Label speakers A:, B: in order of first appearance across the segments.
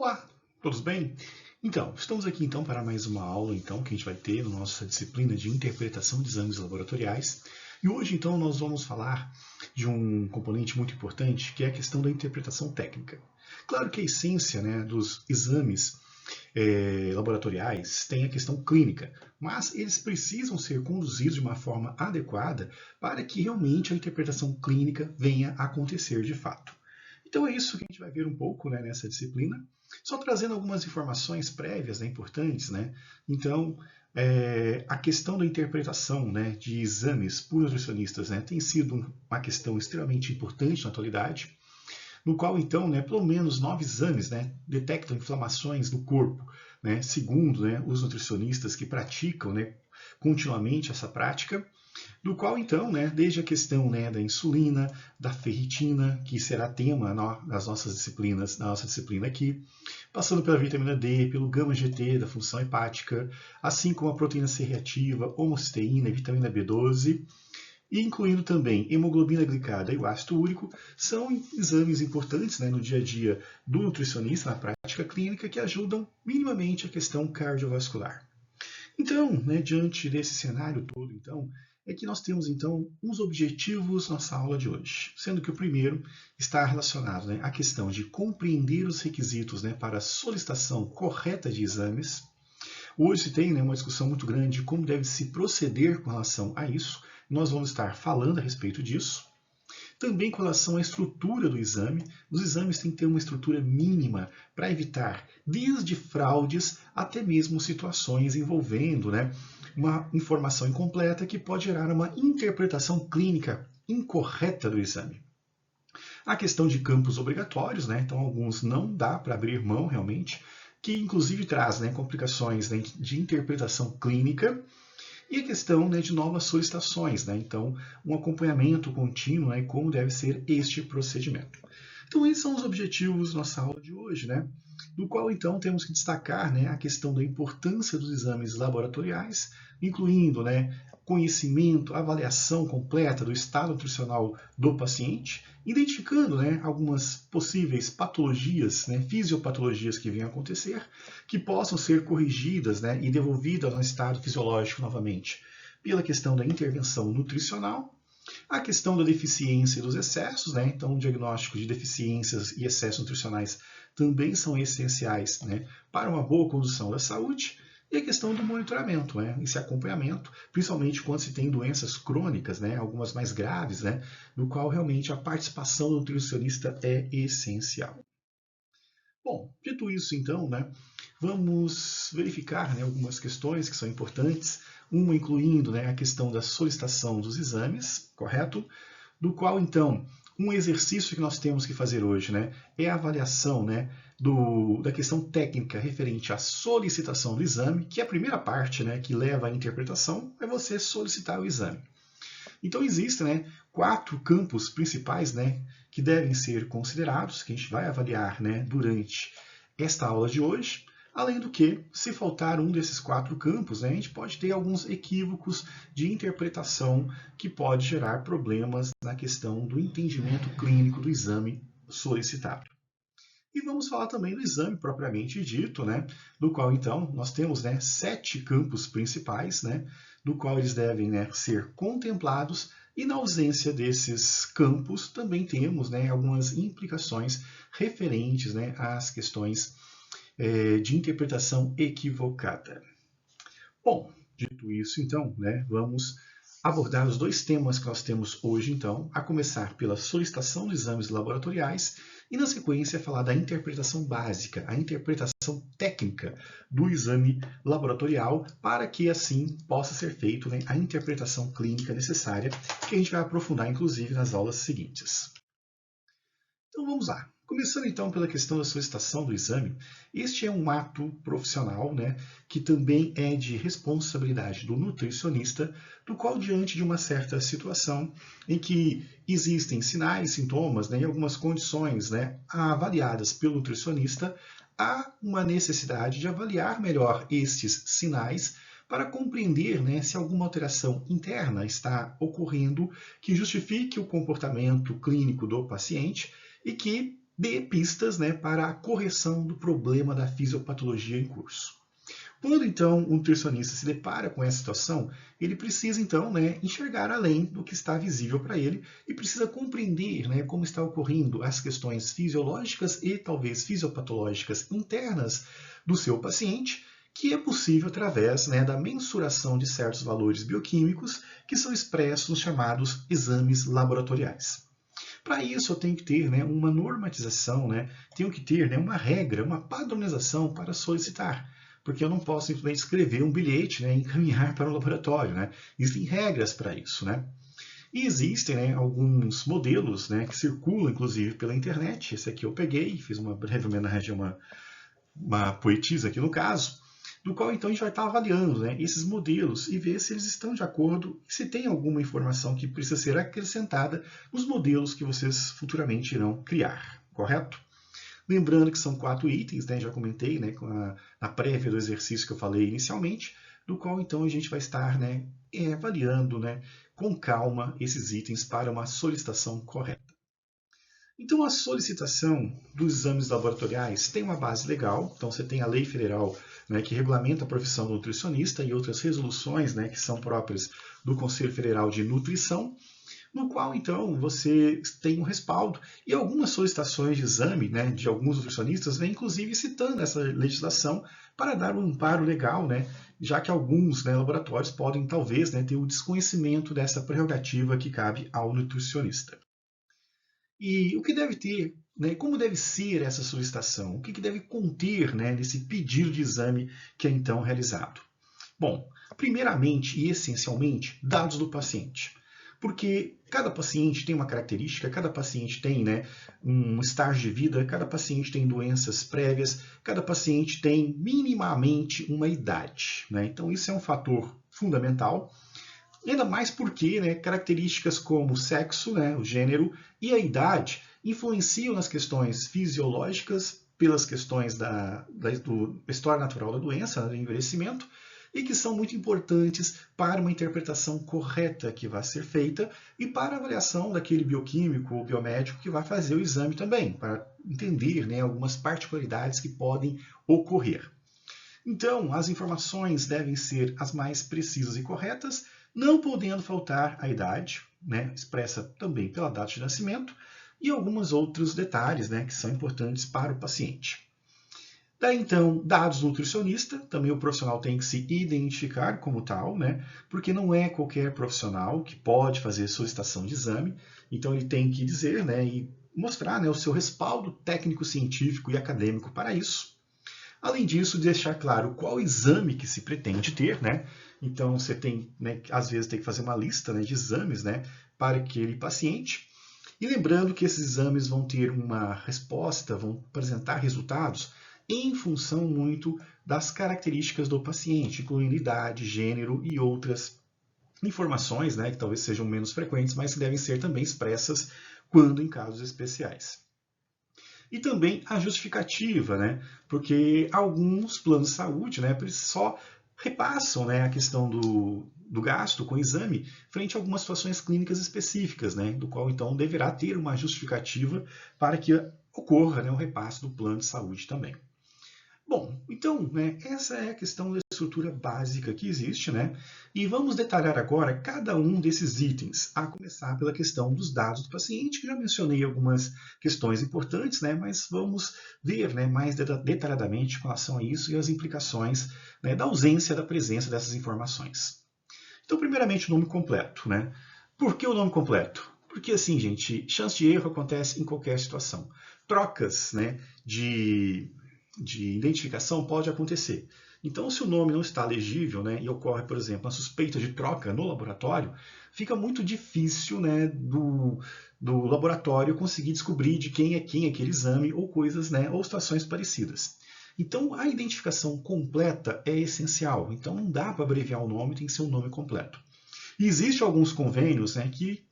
A: Olá, todos bem? Então, estamos aqui então para mais uma aula então que a gente vai ter na nossa disciplina de interpretação de exames laboratoriais. E hoje então nós vamos falar de um componente muito importante que é a questão da interpretação técnica. Claro que a essência, dos exames laboratoriais tem a questão clínica, mas eles precisam ser conduzidos de uma forma adequada para que realmente a interpretação clínica venha a acontecer de fato. Então é isso que a gente vai ver um pouco nessa disciplina, só trazendo algumas informações prévias importantes. Então, a questão da interpretação de exames por nutricionistas tem sido uma questão extremamente importante na atualidade, no qual, então, pelo menos 9 exames detectam inflamações no corpo, segundo os nutricionistas que praticam continuamente essa prática, do qual, então, desde a questão da insulina, da ferritina, que será tema das nossas disciplinas, da nossa disciplina aqui, passando pela vitamina D, pelo gama-GT da função hepática, assim como a proteína C reativa, homocisteína e vitamina B12, e incluindo também hemoglobina glicada e o ácido úrico, são exames importantes no dia a dia do nutricionista, na prática clínica, que ajudam minimamente a questão cardiovascular. Então, diante desse cenário todo, então, é que nós temos então uns objetivos nossa aula de hoje, sendo que o primeiro está relacionado à questão de compreender os requisitos para a solicitação correta de exames. Hoje se tem uma discussão muito grande de como deve se proceder com relação a isso. Nós vamos estar falando a respeito disso. Também com relação à estrutura do exame, os exames têm que ter uma estrutura mínima para evitar desde fraudes até mesmo situações envolvendo uma informação incompleta que pode gerar uma interpretação clínica incorreta do exame. A questão de campos obrigatórios, então alguns não dá para abrir mão realmente, que inclusive traz complicações de interpretação clínica. E a questão de novas solicitações, então um acompanhamento contínuo e como deve ser este procedimento. Então esses são os objetivos da nossa aula de hoje, no qual então temos que destacar a questão da importância dos exames laboratoriais, incluindo conhecimento, avaliação completa do estado nutricional do paciente, identificando algumas possíveis patologias, fisiopatologias que venham a acontecer, que possam ser corrigidas e devolvidas ao estado fisiológico novamente, pela questão da intervenção nutricional, a questão da deficiência e dos excessos, então o diagnóstico de deficiências e excessos nutricionais também são essenciais para uma boa condução da saúde, e a questão do monitoramento, esse acompanhamento, principalmente quando se tem doenças crônicas, algumas mais graves, no qual realmente a participação do nutricionista é essencial. Bom, dito isso então, vamos verificar algumas questões que são importantes, uma incluindo a questão da solicitação dos exames, correto? Do qual então, um exercício que nós temos que fazer hoje é a avaliação da questão técnica referente à solicitação do exame, que é a primeira parte que leva à interpretação, é você solicitar o exame. Então existem 4 campos principais que devem ser considerados, que a gente vai avaliar durante esta aula de hoje. Além do que, se faltar um desses 4 campos, a gente pode ter alguns equívocos de interpretação que pode gerar problemas na questão do entendimento clínico do exame solicitado. E vamos falar também do exame propriamente dito, do qual então nós temos 7 campos principais, do qual eles devem ser contemplados, e na ausência desses campos também temos algumas implicações referentes às questões de interpretação equivocada. Bom, dito isso então, vamos abordar os 2 temas que nós temos hoje então, a começar pela solicitação de exames laboratoriais e na sequência falar da interpretação básica, a interpretação técnica do exame laboratorial, para que assim possa ser feito a interpretação clínica necessária, que a gente vai aprofundar inclusive nas aulas seguintes. Então vamos lá. Começando então pela questão da solicitação do exame, este é um ato profissional que também é de responsabilidade do nutricionista, do qual diante de uma certa situação em que existem sinais, sintomas e algumas condições avaliadas pelo nutricionista, há uma necessidade de avaliar melhor estes sinais para compreender se alguma alteração interna está ocorrendo que justifique o comportamento clínico do paciente e que dê pistas, né, para a correção do problema da fisiopatologia em curso. Quando, então, o nutricionista se depara com essa situação, ele precisa, então, né, enxergar além do que está visível para ele e precisa compreender, né, como está ocorrendo as questões fisiológicas e talvez fisiopatológicas internas do seu paciente, que é possível através, né, da mensuração de certos valores bioquímicos que são expressos nos chamados exames laboratoriais. Para isso, eu tenho que ter, né, uma normatização, né, tenho que ter, né, uma regra, uma padronização para solicitar, porque eu não posso simplesmente escrever um bilhete, né, e encaminhar para o laboratório. Né? Existem regras para isso. Né? E existem, né, alguns modelos, né, que circulam, inclusive, pela internet. Esse aqui eu peguei, fiz uma breve homenagem a uma poetisa aqui no caso, do qual então a gente vai estar avaliando, né, esses modelos e ver se eles estão de acordo e se tem alguma informação que precisa ser acrescentada nos modelos que vocês futuramente irão criar, correto? Lembrando que são 4 itens, né, já comentei, né, na prévia do exercício que eu falei inicialmente, do qual então a gente vai estar, né, avaliando, né, com calma esses itens para uma solicitação correta. Então, a solicitação dos exames laboratoriais tem uma base legal. Então, você tem a lei federal, né, que regulamenta a profissão do nutricionista e outras resoluções, né, que são próprias do Conselho Federal de Nutrição, no qual, então, você tem um respaldo. E algumas solicitações de exame, né, de alguns nutricionistas vêm, inclusive, citando essa legislação para dar um amparo legal, né, já que alguns, né, laboratórios podem, talvez, né, ter o desconhecimento dessa prerrogativa que cabe ao nutricionista. E o que deve ter, né, como deve ser essa solicitação? O que deve conter, né, nesse pedido de exame que é então realizado? Bom, primeiramente e essencialmente, dados do paciente. Porque cada paciente tem uma característica, cada paciente tem, né, um estágio de vida, cada paciente tem doenças prévias, cada paciente tem minimamente uma idade. Né? Então, isso é um fator fundamental. Ainda mais porque, né, características como o sexo, né, o gênero e a idade influenciam nas questões fisiológicas, pelas questões da história natural da doença, né, do envelhecimento, e que são muito importantes para uma interpretação correta que vai ser feita e para a avaliação daquele bioquímico ou biomédico que vai fazer o exame também, para entender, né, algumas particularidades que podem ocorrer. Então, as informações devem ser as mais precisas e corretas, não podendo faltar a idade, né, expressa também pela data de nascimento, e alguns outros detalhes, né, que são importantes para o paciente. Daí, então, dados do nutricionista, também o profissional tem que se identificar como tal, né, porque não é qualquer profissional que pode fazer solicitação de exame, então ele tem que dizer, né, e mostrar, né, o seu respaldo técnico, científico e acadêmico para isso. Além disso, deixar claro qual exame que se pretende ter, né? Então, você tem, né, às vezes, tem que fazer uma lista, né, de exames, né, para aquele paciente. E lembrando que esses exames vão ter uma resposta, vão apresentar resultados em função muito das características do paciente, incluindo idade, gênero e outras informações, né, que talvez sejam menos frequentes, mas que devem ser também expressas quando em casos especiais. E também a justificativa, né? Porque alguns planos de saúde, né, só repassam, né, a questão do gasto com exame frente a algumas situações clínicas específicas, né, do qual então deverá ter uma justificativa para que ocorra, né, o repasse do plano de saúde também. Bom, então, né, essa é a questão da estrutura básica que existe, né? E vamos detalhar agora cada um desses itens, a começar pela questão dos dados do paciente, que já mencionei algumas questões importantes, né? Mas vamos ver, né, mais detalhadamente com relação a isso e as implicações, né, da ausência da presença dessas informações. Então, primeiramente, o nome completo, né? Por que o nome completo? Porque, assim, gente, chance de erro acontece em qualquer situação. Trocas, né, de identificação pode acontecer. Então, se o nome não está legível, né, e ocorre, por exemplo, a suspeita de troca no laboratório, fica muito difícil, né, do laboratório conseguir descobrir de quem é aquele exame ou coisas, né, ou situações parecidas. Então, a identificação completa é essencial. Então, não dá para abreviar o nome, tem que ser um nome completo. E existem alguns convênios, né, que,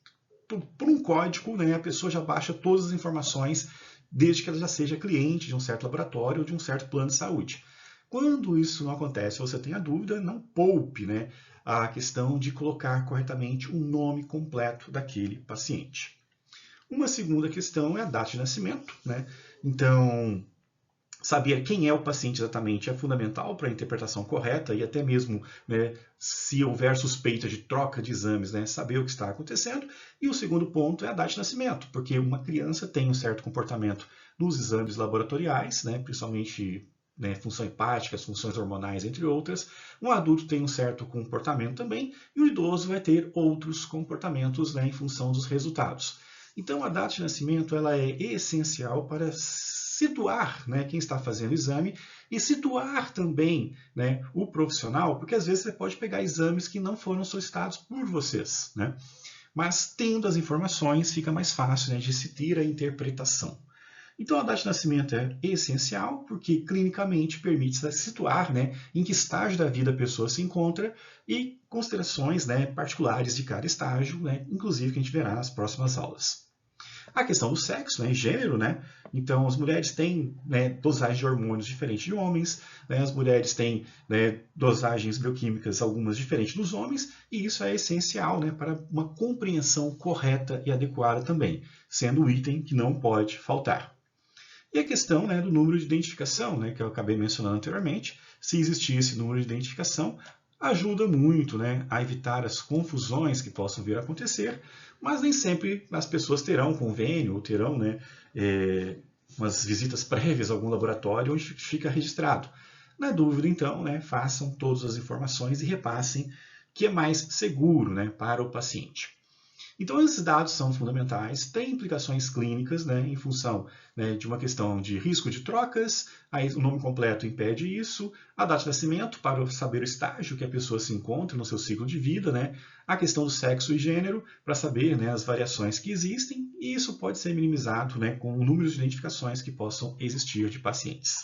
A: por um código, né, a pessoa já baixa todas as informações desde que ela já seja cliente de um certo laboratório ou de um certo plano de saúde. Quando isso não acontece, você tem a dúvida, não poupe, né, a questão de colocar corretamente o nome completo daquele paciente. Uma segunda questão é a data de nascimento, né? Então, saber quem é o paciente exatamente é fundamental para a interpretação correta e até mesmo, né, se houver suspeita de troca de exames, né, saber o que está acontecendo. E o segundo ponto é a data de nascimento, porque uma criança tem um certo comportamento nos exames laboratoriais, né, principalmente, né, função hepática, funções hormonais, entre outras. Um adulto tem um certo comportamento também e o idoso vai ter outros comportamentos, né, em função dos resultados. Então, a data de nascimento ela é essencial para situar, né, quem está fazendo o exame e situar também, né, o profissional, porque às vezes você pode pegar exames que não foram solicitados por vocês, né? Mas tendo as informações fica mais fácil, né, de se ter a interpretação. Então a data de nascimento é essencial porque clinicamente permite situar, né, em que estágio da vida a pessoa se encontra e considerações, né, particulares de cada estágio, né, inclusive que a gente verá nas próximas aulas. A questão do sexo, né, gênero, né? Então, as mulheres têm, né, dosagem de hormônios diferentes de homens, né, as mulheres têm, né, dosagens bioquímicas algumas diferentes dos homens, e isso é essencial, né, para uma compreensão correta e adequada também, sendo um item que não pode faltar. E a questão, né, do número de identificação, né, que eu acabei mencionando anteriormente, se existir esse número de identificação, ajuda muito, né, a evitar as confusões que possam vir a acontecer, mas nem sempre as pessoas terão convênio ou terão, né, umas visitas prévias a algum laboratório onde fica registrado. Na dúvida, então, né, façam todas as informações e repassem que é mais seguro, né, para o paciente. Então, esses dados são fundamentais, têm implicações clínicas, né, em função, né, de uma questão de risco de trocas, aí o nome completo impede isso, a data de nascimento para saber o estágio que a pessoa se encontra no seu ciclo de vida, né, a questão do sexo e gênero para saber, né, as variações que existem, e isso pode ser minimizado, né, com o número de identificações que possam existir de pacientes.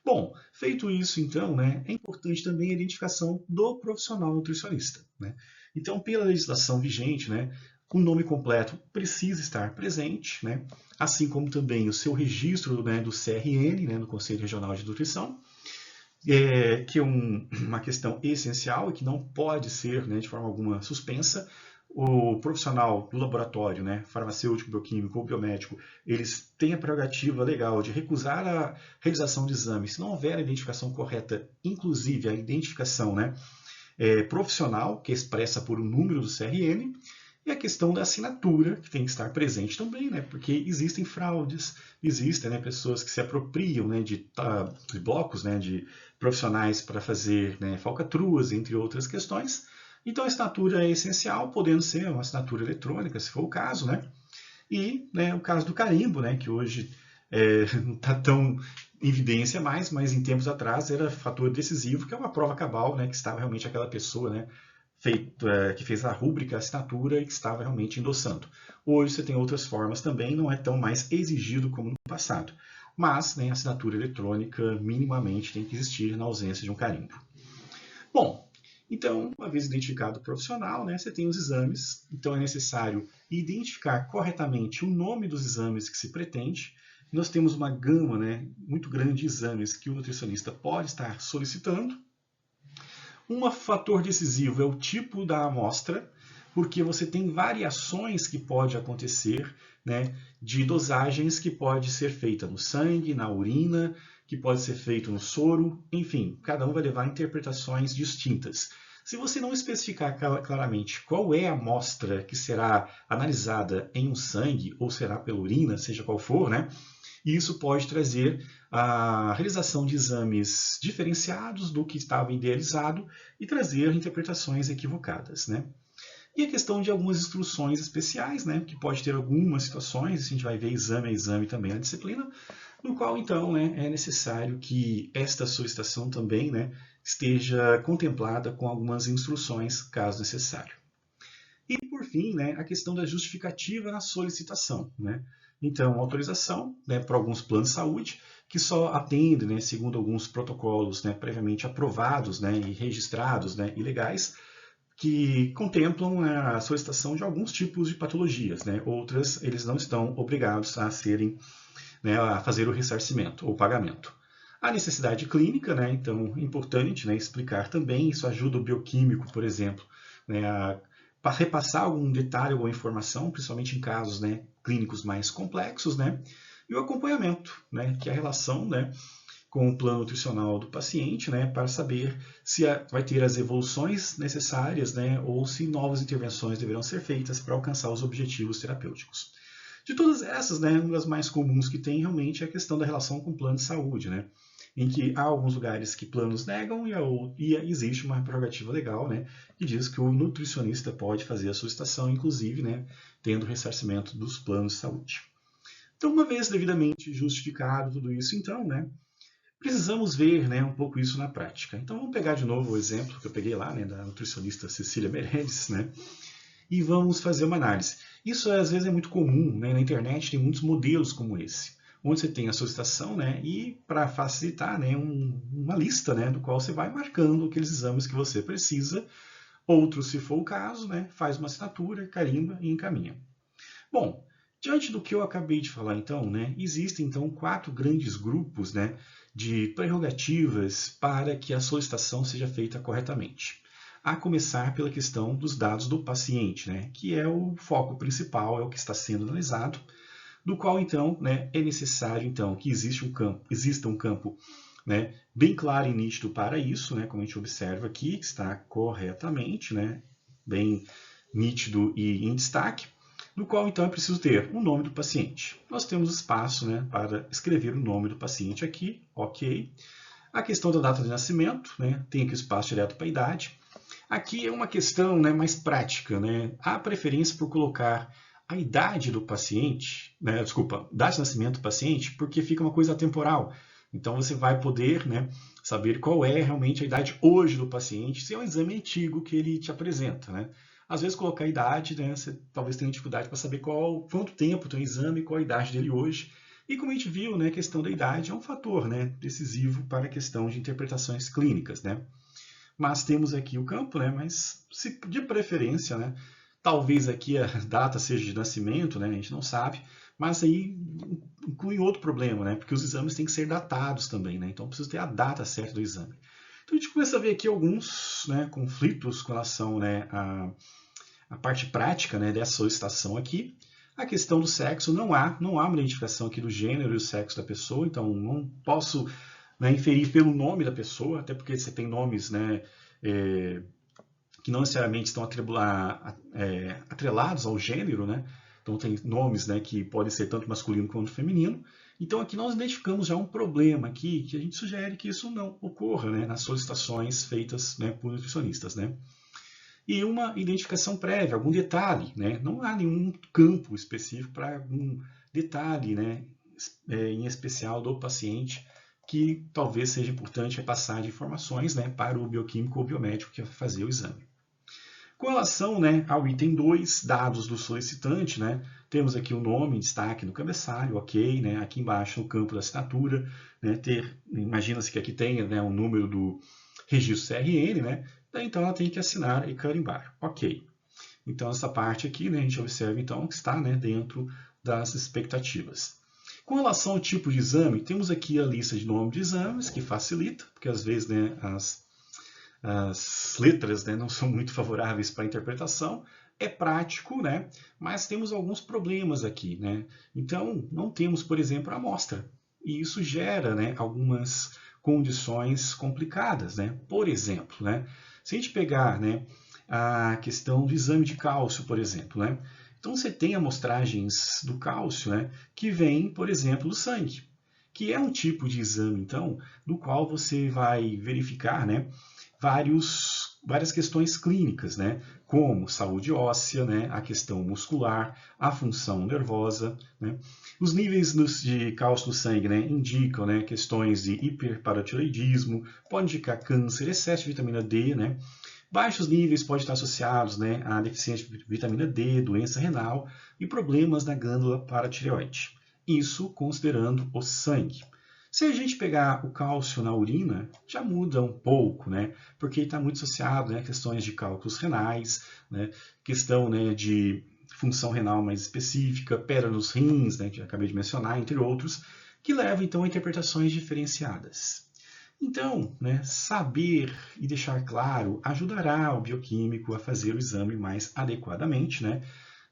A: Bom, feito isso, então, né, é importante também a identificação do profissional nutricionista, né? Então, pela legislação vigente, né, o nome completo precisa estar presente, né, assim como também o seu registro, né, do CRN, né, do Conselho Regional de Nutrição, que é uma questão essencial e que não pode ser, né, de forma alguma suspensa. O profissional do laboratório, né, farmacêutico, bioquímico ou biomédico, eles têm a prerrogativa legal de recusar a realização de exames se não houver a identificação correta, inclusive a identificação, né, profissional, que é expressa por um número do CRN, e a questão da assinatura, que tem que estar presente também, né, porque existem fraudes, existem, né, pessoas que se apropriam, né, de blocos, né, de profissionais para fazer, né, falcatruas, entre outras questões. Então a assinatura é essencial, podendo ser uma assinatura eletrônica, se for o caso, né? E, né, o caso do carimbo, né, que hoje não está tão em evidência mais, mas em tempos atrás era fator decisivo, que é uma prova cabal, né, que estava realmente aquela pessoa, né, que fez a rúbrica, a assinatura e que estava realmente endossando. Hoje você tem outras formas também, não é tão mais exigido como no passado. Mas, né, a assinatura eletrônica minimamente tem que existir na ausência de um carimbo. Bom, então, uma vez identificado o profissional, né, você tem os exames, então é necessário identificar corretamente o nome dos exames que se pretende. Nós temos uma gama, né, muito grande de exames que o nutricionista pode estar solicitando. Um fator decisivo é o tipo da amostra, porque você tem variações que pode acontecer, né, de dosagens que pode ser feita no sangue, na urina, que pode ser feito no soro, enfim, cada um vai levar interpretações distintas. Se você não especificar claramente qual é a amostra que será analisada em um sangue ou será pela urina, seja qual for, né, isso pode trazer a realização de exames diferenciados do que estava idealizado e trazer interpretações equivocadas, né? E a questão de algumas instruções especiais, né, que pode ter algumas situações, a gente vai ver exame a exame também na disciplina, no qual, então, né, é necessário que esta solicitação também, né, esteja contemplada com algumas instruções, caso necessário. E, por fim, né, a questão da justificativa na solicitação, né? Então, autorização, né, para alguns planos de saúde, que só atendem, né, segundo alguns protocolos, né, previamente aprovados, né, e registrados, né, e legais, que contemplam a solicitação de alguns tipos de patologias, né? Outras, eles não estão obrigados a serem, né, a fazer o ressarcimento ou pagamento. A necessidade clínica, né? Então, é importante, né, explicar também, isso ajuda o bioquímico, por exemplo, né, a repassar algum detalhe ou informação, principalmente em casos, né, clínicos mais complexos, né? E o acompanhamento, né? Que é a relação, né, com o plano nutricional do paciente, né, para saber se vai ter as evoluções necessárias, né, ou se novas intervenções deverão ser feitas para alcançar os objetivos terapêuticos. De todas essas, né, uma das mais comuns que tem realmente é a questão da relação com o plano de saúde, né, em que há alguns lugares que planos negam e existe uma prerrogativa legal, né, que diz que o nutricionista pode fazer a solicitação, inclusive, né, tendo ressarcimento dos planos de saúde. Então, uma vez devidamente justificado tudo isso, então, né, precisamos ver, né, um pouco isso na prática. Então, vamos pegar de novo o exemplo que eu peguei lá, né, da nutricionista Cecília Meirelles, né, e vamos fazer uma análise. Isso, às vezes, é muito comum, né, na internet tem muitos modelos como esse, onde você tem a solicitação, né, e para facilitar, né, uma lista, né, do qual você vai marcando aqueles exames que você precisa, outros, se for o caso, né, faz uma assinatura, carimba e encaminha. Bom, diante do que eu acabei de falar, então, né, existem então 4 grandes grupos, né, de prerrogativas para que a solicitação seja feita corretamente. A começar pela questão dos dados do paciente, né, que é o foco principal, é o que está sendo analisado, do qual então, né, é necessário então que exista um campo, né, bem claro e nítido para isso, né, como a gente observa aqui, que está corretamente, né, bem nítido e em destaque, no qual então é preciso ter o nome do paciente. Nós temos espaço, né, para escrever o nome do paciente aqui, ok. A questão da data de nascimento, né, tem aqui o espaço direto para a idade. Aqui é uma questão, né, mais prática, né? Há preferência por colocar a idade do paciente, né, desculpa, data de nascimento do paciente, porque fica uma coisa atemporal. Então você vai poder, né, saber qual é realmente a idade hoje do paciente, se é um exame antigo que ele te apresenta, né? Às vezes colocar a idade, né, você talvez tenha dificuldade para saber quanto tempo tem o exame, qual a idade dele hoje. E como a gente viu, né, a questão da idade é um fator, né, decisivo para a questão de interpretações clínicas, né? Mas temos aqui o campo, né, mas se de preferência, né, talvez aqui a data seja de nascimento, né, a gente não sabe, mas aí inclui outro problema, né, porque os exames têm que ser datados também, né, então precisa ter a data certa do exame. Então a gente começa a ver aqui alguns, né, conflitos com relação, né, à parte prática, né, dessa solicitação aqui. A questão do sexo, não há uma identificação aqui do gênero e o sexo da pessoa, então não posso, né, inferir pelo nome da pessoa, até porque você tem nomes, né, que não necessariamente estão atrelados ao gênero, né? Então tem nomes, né, que podem ser tanto masculino quanto feminino. Então aqui nós identificamos já um problema aqui que a gente sugere que isso não ocorra, né, nas solicitações feitas, né, por nutricionistas, né? E uma identificação prévia, algum detalhe, né? Não há nenhum campo específico para algum detalhe, né, em especial do paciente que talvez seja importante repassar de informações, né, para o bioquímico ou biomédico que vai fazer o exame. Com relação, né, ao item 2, dados do solicitante, né, temos aqui o nome em destaque no cabeçalho, ok, né, aqui embaixo no campo da assinatura, né, imagina-se que aqui tenha, né, o número do registro CRN, né, então ela tem que assinar e carimbar, ok. Então essa parte aqui, né, a gente observa então que está, né, dentro das expectativas. Com relação ao tipo de exame, temos aqui a lista de nome de exames, que facilita, porque às vezes, né, as letras, né, não são muito favoráveis para a interpretação. É prático, né, mas temos alguns problemas aqui, né? Então, não temos, por exemplo, a amostra. E isso gera, né, algumas condições complicadas, né? Por exemplo, né, se a gente pegar, né, a questão do exame de cálcio, por exemplo, né? Então, você tem amostragens do cálcio, né, que vêm, por exemplo, do sangue, que é um tipo de exame, então, no qual você vai verificar, né, várias questões clínicas, né, como saúde óssea, né, a questão muscular, a função nervosa, né. Os níveis de cálcio no sangue, né, indicam, né, questões de hiperparatiroidismo, pode indicar câncer, excesso de vitamina D, né. Baixos níveis podem estar associados, né, a deficiência de vitamina D, doença renal e problemas na glândula paratireoide. Isso considerando o sangue. Se a gente pegar o cálcio na urina, já muda um pouco, né? Porque está muito associado, né, a questões de cálculos renais, né, questão, né, de função renal mais específica, pedra nos rins, né, que eu acabei de mencionar, entre outros, que levam então a interpretações diferenciadas. Então, né, saber e deixar claro ajudará o bioquímico a fazer o exame mais adequadamente, né?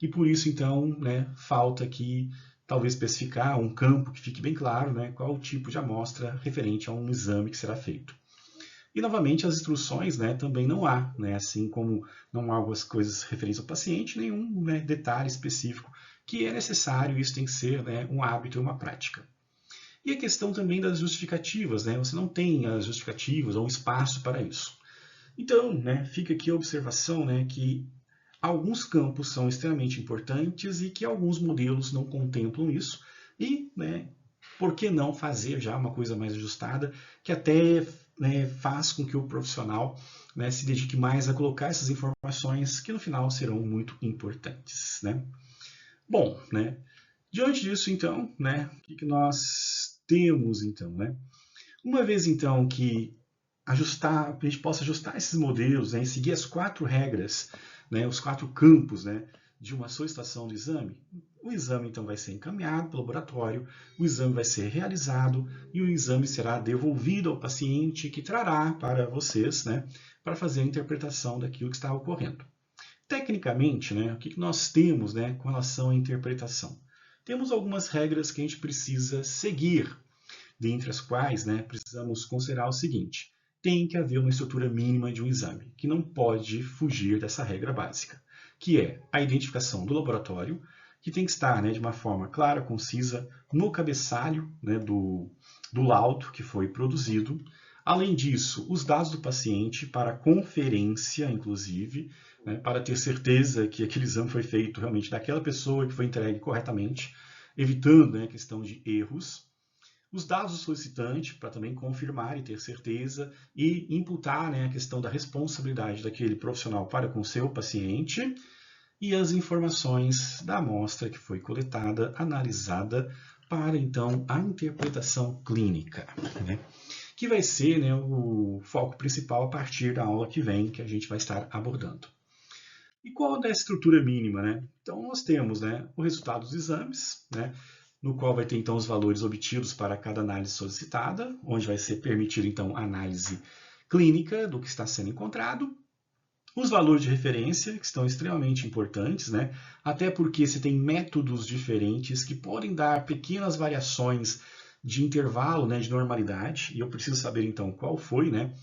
A: e por isso, então, né, falta aqui talvez especificar um campo que fique bem claro, né, qual o tipo de amostra referente a um exame que será feito. E, novamente, as instruções, né, também não há, né, assim como não há algumas coisas referentes ao paciente, nenhum, né, detalhe específico que é necessário, isso tem que ser, né, um hábito e uma prática. E a questão também das justificativas, né, você não tem as justificativas ou espaço para isso. Então, né, fica aqui a observação, né, que alguns campos são extremamente importantes e que alguns modelos não contemplam isso. E, né, por que não fazer já uma coisa mais ajustada, que até, né, faz com que o profissional, né, se dedique mais a colocar essas informações que no final serão muito importantes, né? Bom, né, diante disso, então, né, o que nós temos, então, né? Uma vez, então, que a gente possa ajustar esses modelos, né, e seguir as 4 regras, né, os 4 campos, né, de uma solicitação do exame, o exame então vai ser encaminhado para o laboratório, o exame vai ser realizado e o exame será devolvido ao paciente, que trará para vocês, né, para fazer a interpretação daquilo que está ocorrendo. Tecnicamente, né, o que nós temos, né, com relação à interpretação? Temos algumas regras que a gente precisa seguir, dentre as quais, né, precisamos considerar o seguinte: tem que haver uma estrutura mínima de um exame, que não pode fugir dessa regra básica, que é a identificação do laboratório, que tem que estar, né, de uma forma clara, concisa, no cabeçalho, né, do laudo que foi produzido. Além disso, os dados do paciente para conferência, inclusive, né, para ter certeza que aquele exame foi feito realmente daquela pessoa que foi entregue corretamente, evitando, né, a questão de erros. Os dados do solicitante, para também confirmar e ter certeza, e imputar, né, a questão da responsabilidade daquele profissional para com o seu paciente, e as informações da amostra que foi coletada, analisada, para então a interpretação clínica, né, que vai ser, né, o foco principal a partir da aula que vem, que a gente vai estar abordando. E qual é a estrutura mínima, né? Então, nós temos, né, o resultado dos exames, né, no qual vai ter, então, os valores obtidos para cada análise solicitada, onde vai ser permitida, então, a análise clínica do que está sendo encontrado. Os valores de referência, que estão extremamente importantes, né, até porque você tem métodos diferentes que podem dar pequenas variações de intervalo, né, de normalidade, e eu preciso saber, então, qual foi, né,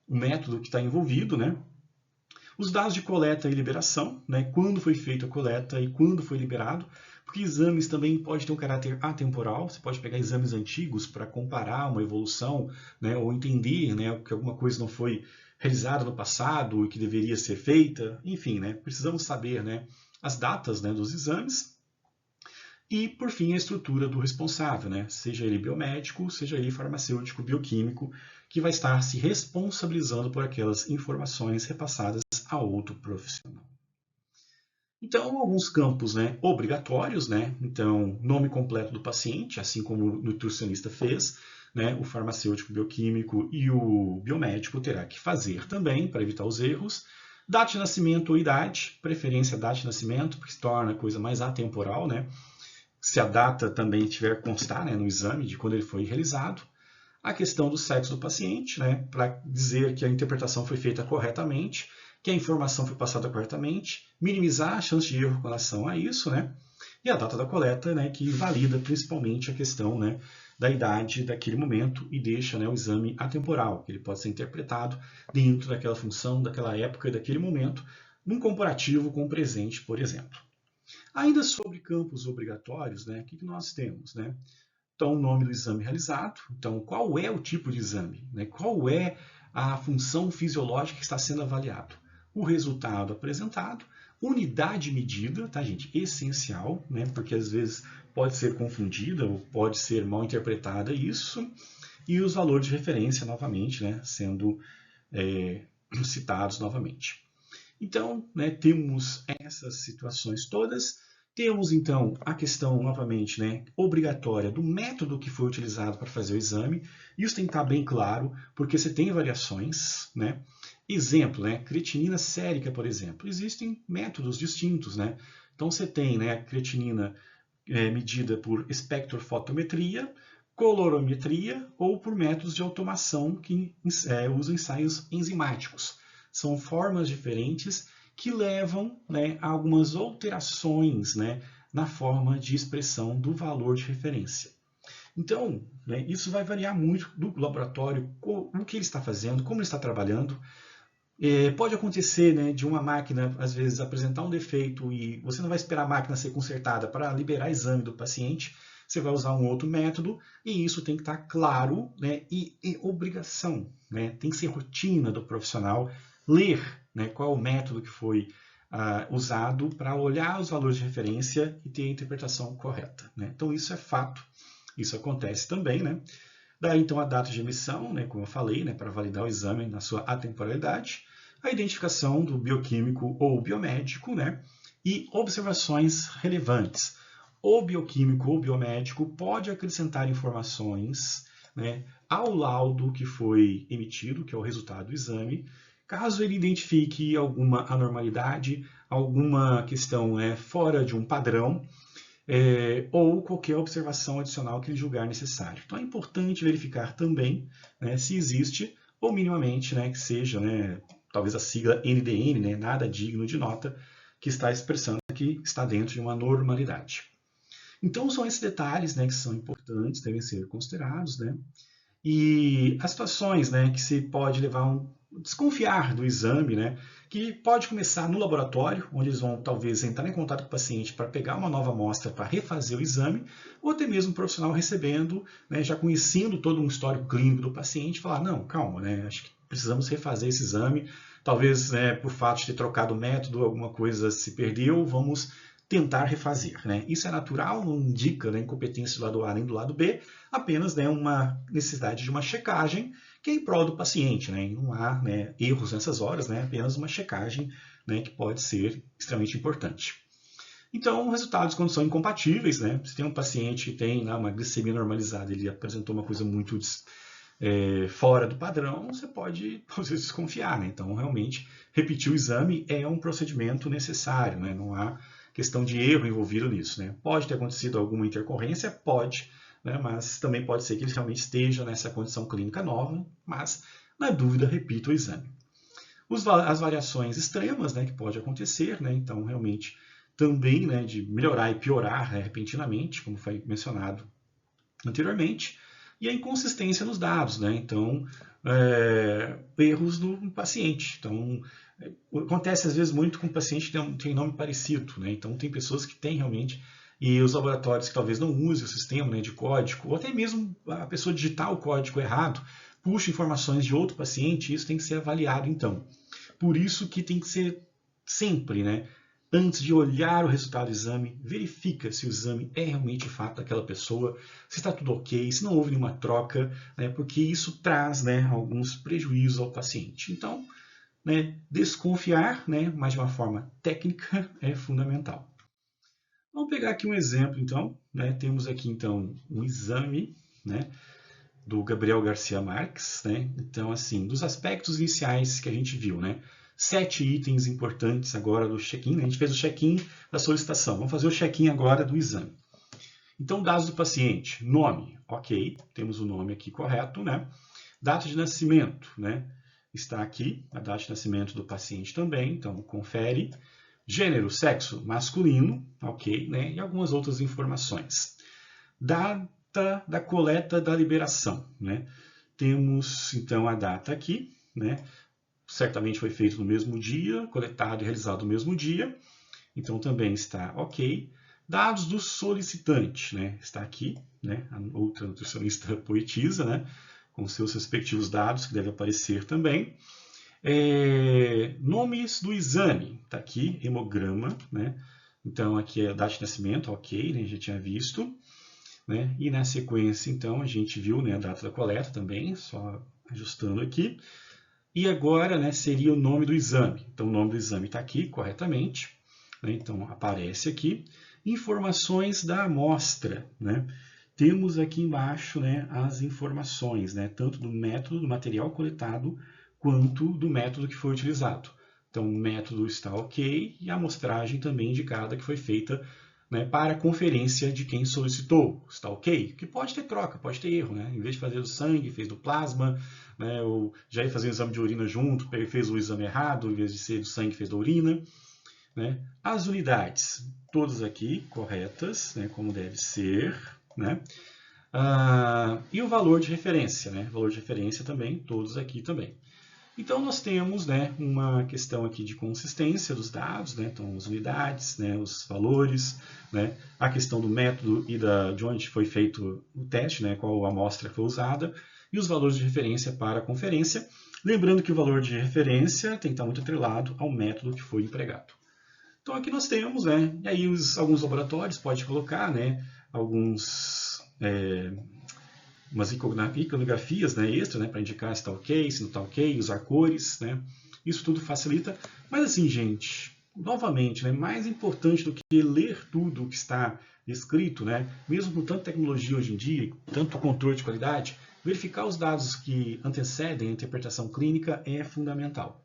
A: o método que está envolvido, né? Os dados de coleta e liberação, né, quando foi feita a coleta e quando foi liberado, porque exames também podem ter um caráter atemporal, você pode pegar exames antigos para comparar uma evolução, né, ou entender, né, que alguma coisa não foi realizada no passado e que deveria ser feita, enfim, né, precisamos saber, né, as datas, né, dos exames. E, por fim, a estrutura do responsável, né? Seja ele biomédico, seja ele farmacêutico, bioquímico, que vai estar se responsabilizando por aquelas informações repassadas a outro profissional. Então, alguns campos, né, obrigatórios, né? Então, nome completo do paciente, assim como o nutricionista fez, né? O farmacêutico, bioquímico e o biomédico terá que fazer também, para evitar os erros. Data de nascimento ou idade, preferência data de nascimento, porque se torna a coisa mais atemporal, né? Se a data também tiver constar, né, no exame de quando ele foi realizado. A questão do sexo do paciente, né, para dizer que a interpretação foi feita corretamente, que a informação foi passada corretamente, minimizar a chance de erro com relação a isso, né, e a data da coleta, né, que valida principalmente a questão, né, da idade daquele momento e deixa, né, o exame atemporal, que ele pode ser interpretado dentro daquela função, daquela época e daquele momento, num comparativo com o presente, por exemplo. Ainda sobre campos obrigatórios, né, o que nós temos, né? Então, o nome do exame realizado. Então, qual é o tipo de exame? Né? Qual é a função fisiológica que está sendo avaliado? O resultado apresentado, unidade medida, tá, gente? Essencial, né? Porque às vezes pode ser confundida ou pode ser mal interpretada isso. E os valores de referência, novamente, né? Sendo citados novamente. Então, né, temos essas situações todas. Temos, então, a questão, novamente, né, obrigatória do método que foi utilizado para fazer o exame. Isso tem que estar bem claro, porque você tem variações, né? Exemplo, né, creatinina sérica, por exemplo. Existem métodos distintos, né? Então, você tem, né, a creatinina medida por espectrofotometria, colorimetria ou por métodos de automação que usam ensaios enzimáticos. São formas diferentes que levam, né, a algumas alterações, né, na forma de expressão do valor de referência. Então, né, isso vai variar muito do laboratório, o que ele está fazendo, como ele está trabalhando. Pode acontecer, né, de uma máquina, às vezes, apresentar um defeito e você não vai esperar a máquina ser consertada para liberar exame do paciente, você vai usar um outro método e isso tem que estar claro, né, e obrigação, né, tem que ser rotina do profissional ler, né, qual é o método que foi usado para olhar os valores de referência e ter a interpretação correta, né? Então isso é fato, isso acontece também, né? Daí, então, a data de emissão, né, como eu falei, né, para validar o exame na sua atemporalidade, a identificação do bioquímico ou biomédico, né, e observações relevantes. O bioquímico ou biomédico pode acrescentar informações, né, ao laudo que foi emitido, que é o resultado do exame, caso ele identifique alguma anormalidade, alguma questão fora de um padrão, ou qualquer observação adicional que ele julgar necessário. Então é importante verificar também, né, se existe, ou minimamente, né, que seja, né, talvez a sigla NDN, né, nada digno de nota, que está expressando que está dentro de uma normalidade. Então são esses detalhes, né, que são importantes, devem ser considerados, né, e as situações, né, que se pode levar a desconfiar do exame, né, que pode começar no laboratório, onde eles vão talvez entrar em contato com o paciente para pegar uma nova amostra para refazer o exame, ou até mesmo o profissional recebendo, né, já conhecendo todo um histórico clínico do paciente, falar, não, calma, né, acho que precisamos refazer esse exame, talvez, né, por fato de ter trocado o método, alguma coisa se perdeu, vamos tentar refazer, né? Isso é natural, não indica, né, incompetência do lado A nem do lado B, apenas, né, uma necessidade de uma checagem que é em prol do paciente, né? E não há, né, erros nessas horas, né? Apenas uma checagem, né, que pode ser extremamente importante. Então, resultados quando são incompatíveis, né? Se tem um paciente que tem, né, uma glicemia normalizada, ele apresentou uma coisa muito fora do padrão, você pode, às vezes, desconfiar, né? Então, realmente, repetir o exame é um procedimento necessário, né? Não há questão de erro envolvido nisso, né? Pode ter acontecido alguma intercorrência? Pode, né? Mas também pode ser que ele realmente esteja nessa condição clínica nova, mas, na dúvida, repita o exame. As variações extremas, né, que pode acontecer, né? Então, realmente, também, né, de melhorar e piorar, né, repentinamente, como foi mencionado anteriormente, e a inconsistência nos dados, né? Então, erros do paciente. Então, acontece às vezes muito com paciente que tem nome parecido, né? Então, tem pessoas que têm realmente, e os laboratórios que talvez não usem o sistema, né, de código, ou até mesmo a pessoa digitar o código errado, puxa informações de outro paciente, e isso tem que ser avaliado, então. Por isso que tem que ser sempre, né? Antes de olhar o resultado do exame, verifica se o exame é realmente de fato daquela pessoa, se está tudo ok, se não houve nenhuma troca, né, porque isso traz, né, alguns prejuízos ao paciente. Então, né, desconfiar, né, mas de uma forma técnica, é fundamental. Vamos pegar aqui um exemplo, então. Né, temos aqui, então, um exame, né, do Gabriel Garcia Marques. Né? Então, assim, dos aspectos iniciais que a gente viu, né? 7 itens importantes agora do check-in. Né? A gente fez o check-in da solicitação. Vamos fazer o check-in agora do exame. Então, dados do paciente. Nome, ok. Temos o nome aqui correto, né? Data de nascimento, né? Está aqui a data de nascimento do paciente também. Então, confere. Gênero, sexo, masculino, ok, né? E algumas outras informações. Data da coleta da liberação, né? Temos, então, a data aqui, né? Certamente foi feito no mesmo dia, coletado e realizado no mesmo dia, então também está ok. Dados do solicitante, né? Está aqui, né? A outra nutricionista poetisa, né? Com seus respectivos dados, que deve aparecer também. Nomes do exame, está aqui, hemograma, né? Então aqui é a data de nascimento, ok, né? Já tinha visto. Né? E na sequência, então, a gente viu, né, a data da coleta também, só ajustando aqui. E agora, né, seria o nome do exame. Então, o nome do exame está aqui corretamente. Né? Então, aparece aqui. Informações da amostra. Né? Temos aqui embaixo, né, as informações, né, tanto do método, do material coletado, quanto do método que foi utilizado. Então, o método está ok e a amostragem também indicada que foi feita né, para a conferência de quem solicitou. Está ok? Que pode ter troca, pode ter erro, né? Em vez de fazer do sangue, fez do plasma, né, ou já ia fazer o exame de urina junto, fez o exame errado, em vez de ser do sangue, fez da urina. Né? As unidades, todas aqui corretas, né, como deve ser. Né? E o valor de referência, né? Valor de referência também, todos aqui também. Então, nós temos, né, uma questão aqui de consistência dos dados, né, então as unidades, né, os valores, né, a questão do método e de onde foi feito o teste, né, qual amostra foi usada, e os valores de referência para a conferência. Lembrando que o valor de referência tem que estar muito atrelado ao método que foi empregado. Então, aqui nós temos, né, e aí alguns laboratórios pode colocar, né, umas iconografias, né, extra, né, para indicar se está ok, se não está ok, usar cores, né, isso tudo facilita. Mas assim, gente, novamente, né, mais importante do que ler tudo o que está escrito, né, mesmo com tanta tecnologia hoje em dia, tanto controle de qualidade, verificar os dados que antecedem a interpretação clínica é fundamental.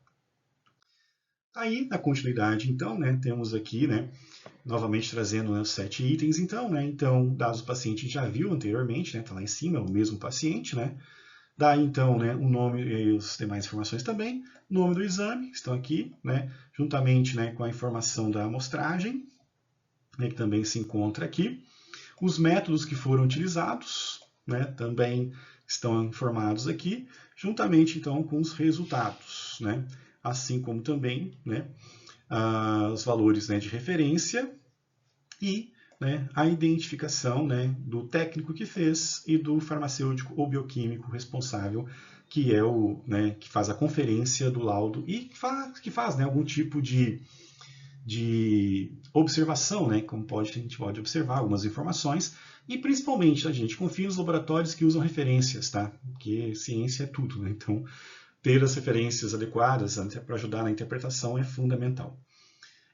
A: Aí, na continuidade, então, né, temos aqui, né, novamente trazendo, né, os 7 itens, então, né, então, dados do paciente a gente já viu anteriormente, né, tá lá em cima, é o mesmo paciente, né, daí, então, né, o nome e as demais informações também, nome do exame, estão aqui, né, juntamente, né, com a informação da amostragem, né, que também se encontra aqui, os métodos que foram utilizados, né, também estão informados aqui, juntamente, então, com os resultados, né, assim como também, né, os valores, né, de referência e, né, a identificação, né, do técnico que fez e do farmacêutico ou bioquímico responsável, que é o, né, que faz a conferência do laudo e que faz, né, algum tipo de observação, né, como a gente pode observar algumas informações, e principalmente a gente confia nos laboratórios que usam referências, tá? Porque ciência é tudo, né? Então, ter as referências adequadas para ajudar na interpretação é fundamental.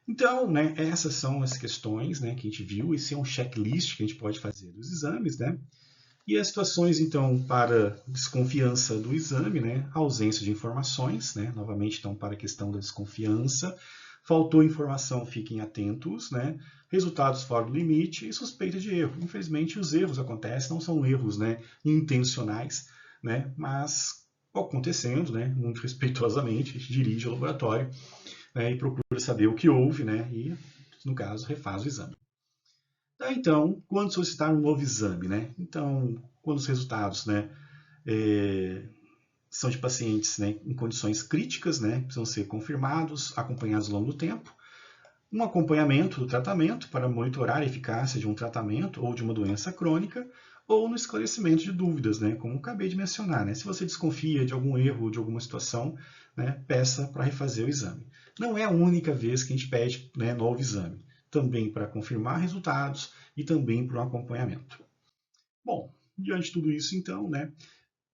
A: Então, né, essas são as questões, né, que a gente viu. Esse é um checklist que a gente pode fazer dos exames, né? E as situações, então, para desconfiança do exame, né? Ausência de informações, né? Novamente, então, para a questão da desconfiança. Faltou informação, fiquem atentos, né? Resultados fora do limite e suspeita de erro. Infelizmente, os erros acontecem, não são erros, né, intencionais, né? Mas acontecendo, né, muito respeitosamente, a gente dirige ao laboratório, né, e procura saber o que houve, né? E, no caso, refaz o exame. Então, quando solicitar um novo exame, né? Então, quando os resultados, né, são de pacientes, né, em condições críticas, né, precisam ser confirmados, acompanhados ao longo do tempo, um acompanhamento do tratamento para monitorar a eficácia de um tratamento ou de uma doença crônica, ou no esclarecimento de dúvidas, né, como acabei de mencionar. Né, se você desconfia de algum erro ou de alguma situação, né, peça para refazer o exame. Não é a única vez que a gente pede, né, novo exame. Também para confirmar resultados e também para um acompanhamento. Bom, diante de tudo isso, então, né,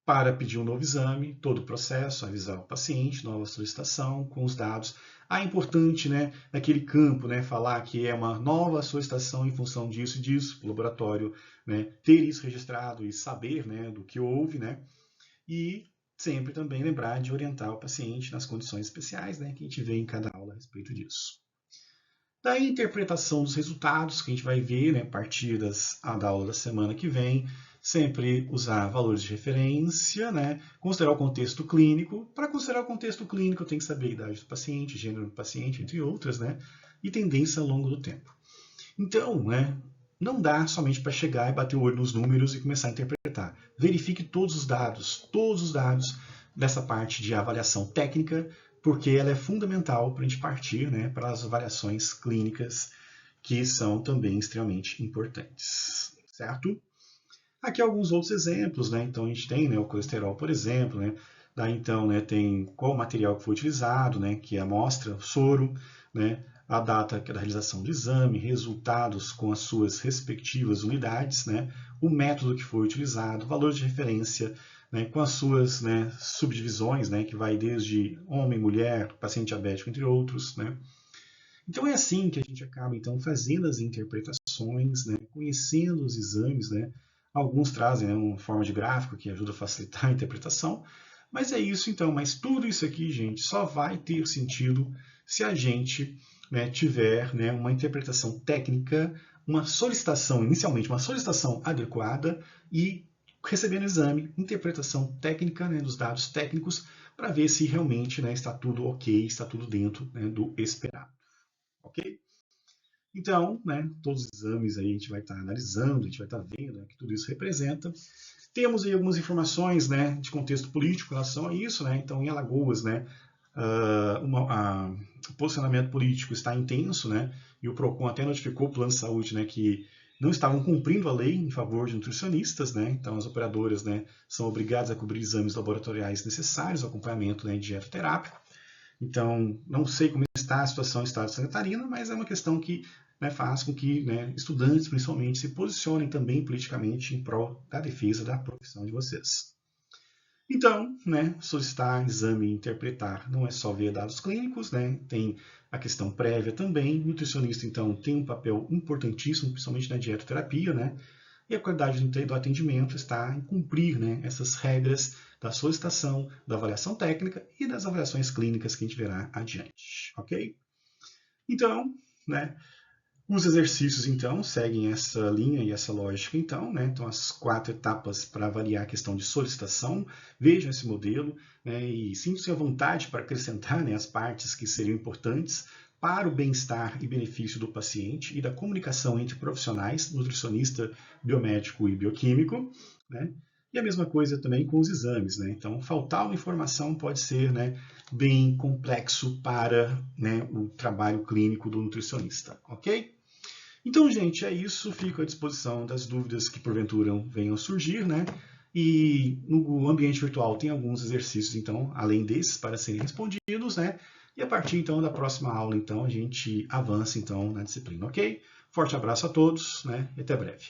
A: para pedir um novo exame, todo o processo, avisar o paciente, nova solicitação, com os dados. É importante, né, naquele campo, né, falar que é uma nova solicitação em função disso e disso, o laboratório, né, ter isso registrado e saber, né, do que houve, né, e sempre também lembrar de orientar o paciente nas condições especiais, né, que a gente vê em cada aula a respeito disso. Da interpretação dos resultados, que a gente vai ver, né, a partir da aula da semana que vem, sempre usar valores de referência, né, considerar o contexto clínico. Para considerar o contexto clínico, tem que saber a idade do paciente, gênero do paciente, entre outras, né, e tendência ao longo do tempo. Então, né, não dá somente para chegar e bater o olho nos números e começar a interpretar. Verifique todos os dados dessa parte de avaliação técnica, porque ela é fundamental para a gente partir, né, para as avaliações clínicas, que são também extremamente importantes, certo? Aqui alguns outros exemplos, né? Então a gente tem, né, o colesterol, por exemplo, né? Daí então, né, tem qual material que foi utilizado, né, que é a amostra, o soro, né, a data da realização do exame, resultados com as suas respectivas unidades, né, o método que foi utilizado, valor de referência, né, com as suas, né, subdivisões, né, que vai desde homem, mulher, paciente diabético, entre outros, né. Então é assim que a gente acaba então fazendo as interpretações, né, conhecendo os exames, né. Alguns trazem, né, uma forma de gráfico que ajuda a facilitar a interpretação, mas é isso então. Mas tudo isso aqui, gente, só vai ter sentido se a gente, né, tiver, né, uma interpretação técnica uma solicitação, inicialmente uma solicitação adequada e recebendo o exame, interpretação técnica, né, dos dados técnicos, para ver se realmente, né, está tudo ok, está tudo dentro, né, do esperado. Ok? Então, né, todos os exames aí a gente vai estar analisando, a gente vai estar vendo, né, que tudo isso representa. Temos aí algumas informações, né, de contexto político em relação a isso, né? Então, em Alagoas, né, o posicionamento político está intenso, né? E o PROCON até notificou o plano de saúde, né, que não estavam cumprindo a lei em favor de nutricionistas, né? Então, as operadoras, né, são obrigadas a cobrir exames laboratoriais necessários ao acompanhamento, né, dietoterápico. Então, não sei como está a situação no estado de Santa Catarina, mas é uma questão que, né, faz com que, né, estudantes, principalmente, se posicionem também politicamente em prol da defesa da profissão de vocês. Então, né, solicitar exame e interpretar não é só ver dados clínicos, né, tem a questão prévia também. O nutricionista, então, tem um papel importantíssimo, principalmente na dietoterapia, né, e a qualidade do atendimento está em cumprir, né, essas regras da solicitação, da avaliação técnica e das avaliações clínicas que a gente verá adiante, ok? Então, né, os exercícios, então, seguem essa linha e essa lógica, então, né? Então, as 4 etapas para avaliar a questão de solicitação, vejam esse modelo, né? E sintam-se à vontade para acrescentar, né, as partes que seriam importantes para o bem-estar e benefício do paciente e da comunicação entre profissionais, nutricionista, biomédico e bioquímico, né? E a mesma coisa também com os exames, né? Então, faltar uma informação pode ser, né, bem complexo para, né, o trabalho clínico do nutricionista, ok? Então, gente, é isso. Fico à disposição das dúvidas que porventura venham a surgir, né? E no ambiente virtual tem alguns exercícios, então, além desses, para serem respondidos, né? E a partir, então, da próxima aula, então, a gente avança, então, na disciplina, ok? Forte abraço a todos, né? E até breve.